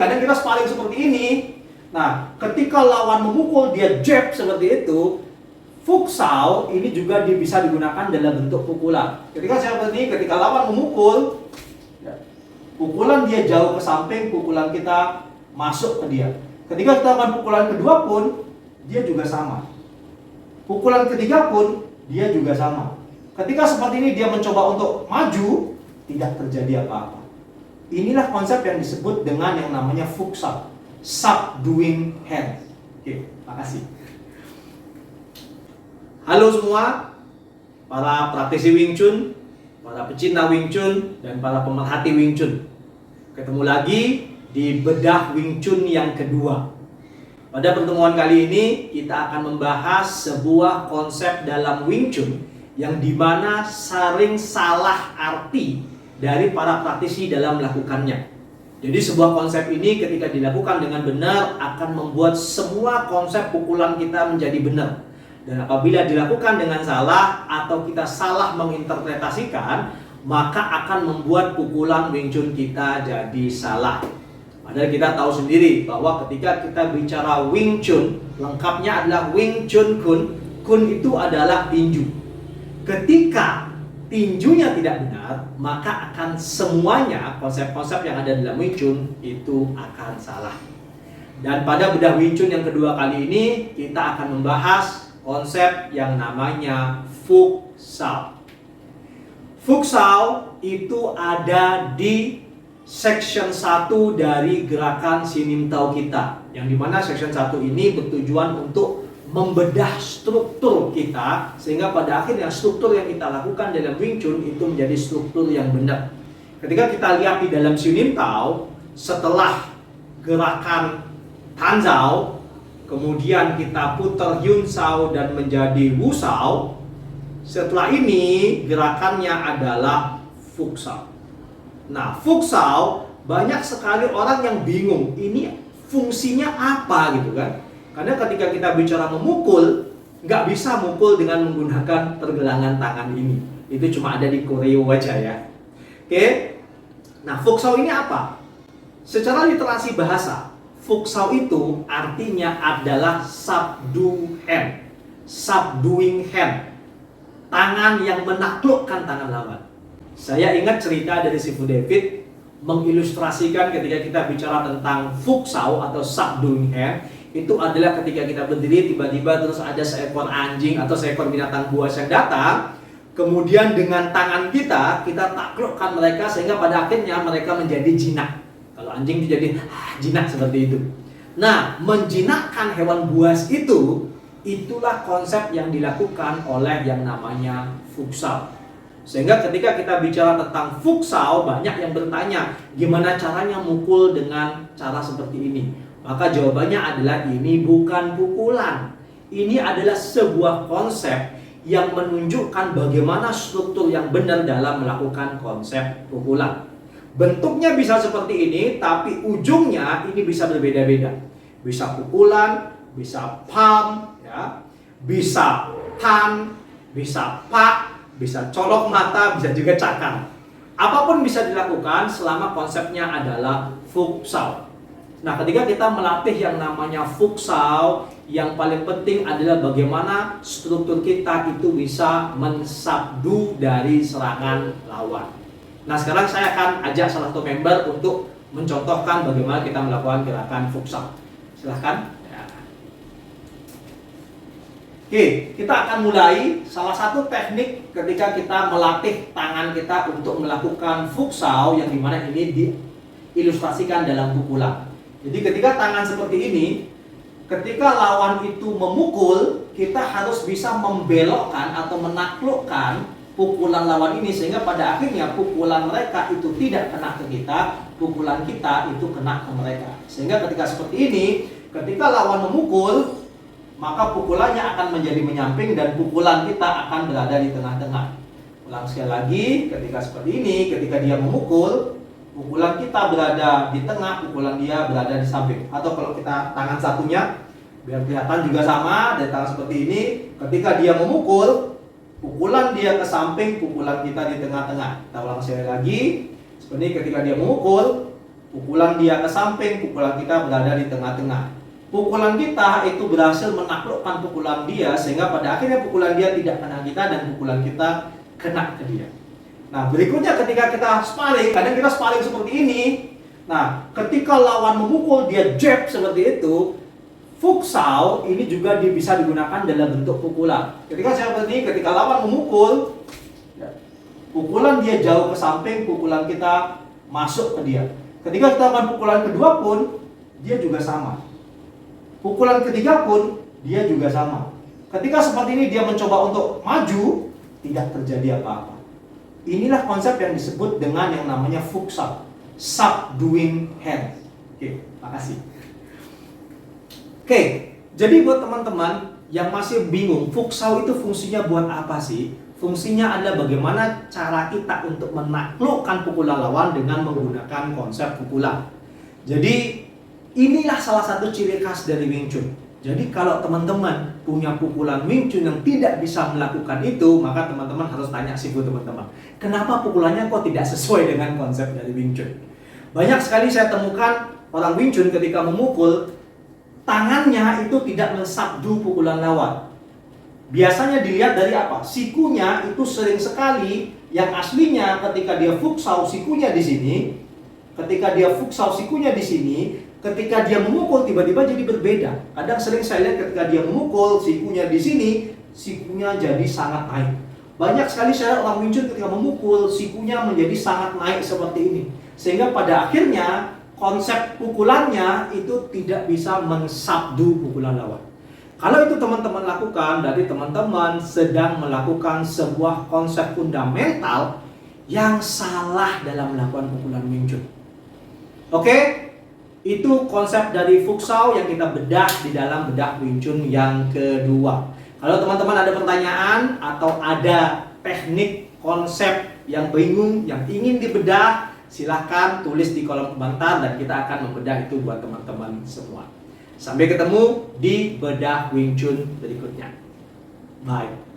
Kadang kita sparring seperti ini. Nah, ketika lawan memukul, dia jab seperti itu. Futsal ini juga bisa digunakan dalam bentuk pukulan. Ketika seperti ini, ketika lawan memukul, pukulan dia jauh ke samping, pukulan kita masuk ke dia. Ketika kita lakukan pukulan kedua pun, dia juga sama. Pukulan ketiga pun, dia juga sama. Ketika seperti ini dia mencoba untuk maju, tidak terjadi apa-apa. Inilah konsep yang disebut dengan yang namanya futsal, subduing hand. Oke, makasih. Halo semua, para praktisi Wing Chun, para pecinta Wing Chun, dan para pemerhati Wing Chun. Ketemu lagi di bedah Wing Chun yang kedua. Pada pertemuan kali ini kita akan membahas sebuah konsep dalam Wing Chun yang dimana sering salah arti dari para praktisi dalam melakukannya. Jadi sebuah konsep ini ketika dilakukan dengan benar akan membuat semua konsep pukulan kita menjadi benar. Dan apabila dilakukan dengan salah atau kita salah menginterpretasikan, maka akan membuat pukulan Wing Chun kita jadi salah. Padahal kita tahu sendiri bahwa ketika kita bicara Wing Chun, lengkapnya adalah Wing Chun Kun. Kun itu adalah tinju. Ketika tinjunya tidak benar, maka akan semuanya konsep-konsep yang ada dalam Wing Chun itu akan salah. Dan pada bedah Wing Chun yang kedua kali ini kita akan membahas konsep yang namanya futsal. Futsal itu ada di section 1 dari gerakan Sinim Tau kita, yang dimana section 1 ini bertujuan untuk membedah struktur kita, sehingga pada akhirnya struktur yang kita lakukan dalam Wing Chun itu menjadi struktur yang benar. Ketika kita lihat di dalam Sinim Tau, setelah gerakan Tanzao, kemudian kita putar Yun Sao dan menjadi Wu Sao, setelah ini gerakannya adalah futsal. Nah, futsal banyak sekali orang yang bingung, ini fungsinya apa gitu kan? Karena ketika kita bicara memukul, nggak bisa mukul dengan menggunakan pergelangan tangan ini. Itu cuma ada di koreo aja ya. Oke. Nah, futsal ini apa? Secara literasi bahasa, futsal itu artinya adalah subdue hand, subduing hand. Tangan yang menaklukkan tangan lawan. Saya ingat cerita dari Sifu David mengilustrasikan ketika kita bicara tentang futsal atau subduing hand. Itu adalah ketika kita berdiri tiba-tiba terus ada seekor anjing atau seekor binatang buas yang datang, kemudian dengan tangan kita taklukkan mereka sehingga pada akhirnya mereka menjadi jinak. Kalau anjing itu jadi jinak seperti itu. Nah, menjinakkan hewan buas itu, itulah konsep yang dilakukan oleh yang namanya futsal. Sehingga ketika kita bicara tentang futsal, banyak yang bertanya gimana caranya mukul dengan cara seperti ini. Maka jawabannya adalah ini bukan pukulan. Ini adalah sebuah konsep yang menunjukkan bagaimana struktur yang benar dalam melakukan konsep pukulan. Bentuknya bisa seperti ini, tapi ujungnya ini bisa berbeda-beda. Bisa pukulan, bisa palm, ya, bisa tan, bisa pak, bisa colok mata, bisa juga cakar. Apapun bisa dilakukan selama konsepnya adalah futsal. Nah, ketika kita melatih yang namanya futsal, yang paling penting adalah bagaimana struktur kita itu bisa mensubdu dari serangan lawan. Nah, sekarang saya akan ajak salah satu member untuk mencontohkan bagaimana kita melakukan gerakan futsal. Silahkan. Ya. Oke, kita akan mulai salah satu teknik ketika kita melatih tangan kita untuk melakukan futsal, yang dimana ini diilustrasikan dalam pukulan. Jadi ketika tangan seperti ini, ketika lawan itu memukul, kita harus bisa membelokkan atau menaklukkan pukulan lawan ini, sehingga pada akhirnya pukulan mereka itu tidak kena ke kita, pukulan kita itu kena ke mereka. Sehingga ketika seperti ini, ketika lawan memukul, maka pukulannya akan menjadi menyamping dan pukulan kita akan berada di tengah-tengah. Ulang sekali lagi, ketika seperti ini, ketika dia memukul, pukulan kita berada di tengah, pukulan dia berada di samping. Atau kalau kita tangan satunya, biar kelihatan juga sama, dari tangan seperti ini, ketika dia memukul, pukulan dia ke samping, pukulan kita di tengah-tengah. Kita ulang sekali lagi, seperti ketika dia memukul, Pukulan dia ke samping, pukulan kita berada di tengah-tengah. Pukulan kita itu berhasil menaklukkan pukulan dia, sehingga pada akhirnya pukulan dia tidak kena kita dan pukulan kita kena ke dia. Nah, berikutnya ketika kita sparring, kadang kita sparring seperti ini. Nah, ketika lawan memukul dia jab seperti itu, futsal ini juga bisa digunakan dalam bentuk pukulan. Ketika seperti ini, ketika lawan memukul, pukulan dia jauh ke samping, pukulan kita masuk ke dia. Ketika kita lakukan pukulan kedua pun, dia juga sama. Pukulan ketiga pun, dia juga sama. Ketika seperti ini dia mencoba untuk maju, tidak terjadi apa-apa. Inilah konsep yang disebut dengan yang namanya futsal, subduing hand. Oke, makasih. Oke, jadi buat teman-teman yang masih bingung, futsal itu fungsinya buat apa sih? Fungsinya adalah bagaimana cara kita untuk menaklukkan pukulan lawan dengan menggunakan konsep pukulan. Jadi inilah salah satu ciri khas dari Wing Chun. Jadi kalau teman-teman punya pukulan Wing Chun yang tidak bisa melakukan itu, maka teman-teman harus tanya sifu teman-teman, kenapa pukulannya kok tidak sesuai dengan konsep dari Wing Chun? Banyak sekali saya temukan orang Wing Chun ketika memukul, tangannya itu tidak mensabdu pukulan lawan. Biasanya dilihat dari apa? Sikunya itu sering sekali, yang aslinya ketika dia futsal sikunya di sini, ketika dia futsal sikunya di sini, ketika dia memukul tiba-tiba jadi berbeda. Kadang sering saya lihat ketika dia memukul sikunya di sini, sikunya jadi sangat naik. Banyak sekali saya orang Wing Chun ketika memukul sikunya menjadi sangat naik seperti ini. Sehingga pada akhirnya konsep pukulannya itu tidak bisa mensabdu pukulan lawan. Kalau itu teman-teman lakukan, dari teman-teman sedang melakukan sebuah konsep fundamental yang salah dalam melakukan pukulan Wing Chun. Oke? Itu konsep dari futsal yang kita bedah di dalam bedah Wing Chun yang kedua. Kalau teman-teman ada pertanyaan atau ada teknik konsep yang bingung, yang ingin dibedah, silahkan tulis di kolom komentar dan kita akan membedah itu buat teman-teman semua. Sampai ketemu di bedah Wing Chun berikutnya. Bye.